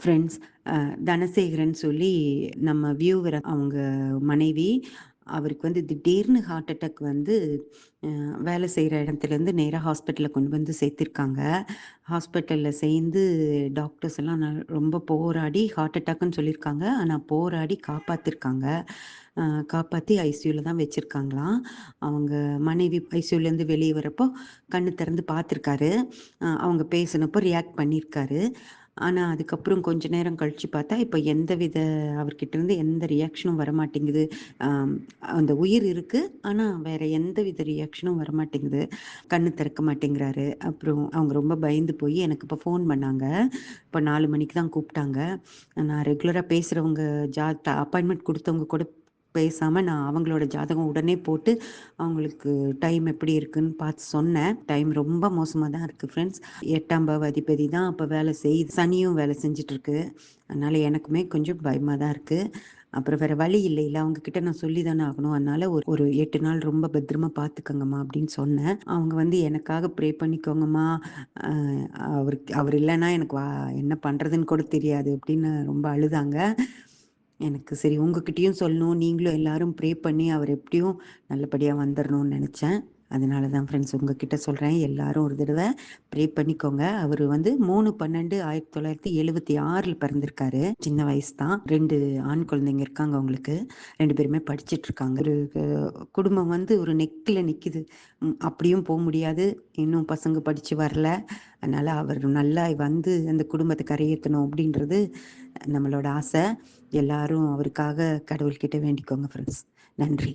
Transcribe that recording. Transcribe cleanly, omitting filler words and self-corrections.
Friends Dhanasekaran சொல்லி நம்ம viewer அவங்க மனைவி. அவருக்கு வந்து திடீர்னு ஹார்ட் அட்டாக் வந்து அ வேலை செய்ற இடத்துலேருந்து நேரா ஹாஸ்பிட்டல்ல கொண்டு வந்து சேர்த்திருக்காங்க. ஹாஸ்பிட்டல்ல சேர்ந்து டாக்டர்ஸ் எல்லாம் ரொம்ப போராடி ஹார்ட் அட்டாக்ன்னு சொல்லியிருக்காங்க. ஆனா போராடி காப்பாத்திருக்காங்க. அ காப்பாத்தி ஐசியூல தான் வச்சிருக்காங்களாம். அவங்க மனைவி ஐசியூலேருந்து வெளிய வரப்போ கண்ணு திறந்து பார்த்துருக்காரு. அவங்க பேசினப்போ ரியாக்ட் பண்ணியிருக்காரு. ஆனா, அதுக்கப்புறம் கொஞ்ச நேரம் கழிச்சு பார்த்தா, இப்ப எந்தவித அவர்கிட்ட இருந்து எந்த ரியாக்ஷனும் வரமாட்டேங்குது. அம் அந்த உயிர் இருக்கு. ஆனா, வேற எந்தவித ரியாக்ஷனும் வரமாட்டேங்குது. கண்ணு திறக்க மாட்டேங்கிறாரு. அப்புறம் அவங்க ரொம்ப பயந்து போய் எனக்கு இப்ப ஃபோன் பண்ணாங்க. இப்ப 4 மணிக்கு தான் கூப்ட்டாங்க. நான் ரெகுலரா பேசுறவங்க அப்பாயின்ட்மென்ட் குடுத்தவங்க கூட பேசாம, நான் அவங்களோட ஜாதகம் உடனே போட்டு, அவங்களுக்கு டைம் எப்படி இருக்குன்னு பார்த்து சொன்னேன். டைம் ரொம்ப மோசமா தான் இருக்கு ஃப்ரெண்ட்ஸ். 8ஆம் பாவ அதிபதி தான் அப்ப வேலை செய்யுது. சனியும் வேலை செஞ்சுட்டுருக்கு. அதனால எனக்குமே கொஞ்சம் பயமா தான் இருக்கு. அப்புறம் வேற வழி இல்லைல்ல. அவங்க கிட்ட நான் சொல்லி தானே ஆகணும். அதனால ஒரு ஒரு 8 நாள் ரொம்ப பத்திரமா பார்த்துக்கங்கம்மா அப்படின்னு சொன்னேன். அவங்க வந்து எனக்காக ப்ரே பண்ணிக்கோங்கம்மா. அ அவர் இல்லன்னா எனக்கு என்ன பண்றதுன்னு கூட தெரியாது அப்படின்னு ரொம்ப அழுதாங்க. எனக்கு சரி உங்ககிட்டயும் சொல்லணும். நீங்களும் எல்லாரும் ப்ரே பண்ணி அவர் எப்படியும் நல்லபடியா வந்துரணும்னு நெனச்சேன். அதனால தான் ஃப்ரெண்ட்ஸ் உங்ககிட்ட சொல்றேன். எல்லாரும் ஒரு தடவ ப்ரே பண்ணிக்கோங்க. அவரு வந்து 3/12/1976ல பிறந்திருக்காரு. சின்ன வயசு தான். 2 ஆண் குழந்தைங்க இருக்காங்க அவங்களுக்கு. 2 பேருமே படிச்சுட்டுருக்காங்க. ஒரு குடும்பம் வந்து ஒரு நெக்ல நிக்குது. அப்படியும் போ முடியாது. இன்னும் பசங்க படிச்சு வரல. அதனால அவர் நல்லா வந்து அந்த குடும்பத்த கரையேத்தணும் அப்படின்றது நம்மளோட ஆசை. எல்லாரும் அவருக்காக கடவுள்கிட்ட வேண்டிக்கோங்க ஃப்ரெண்ட்ஸ். நன்றி.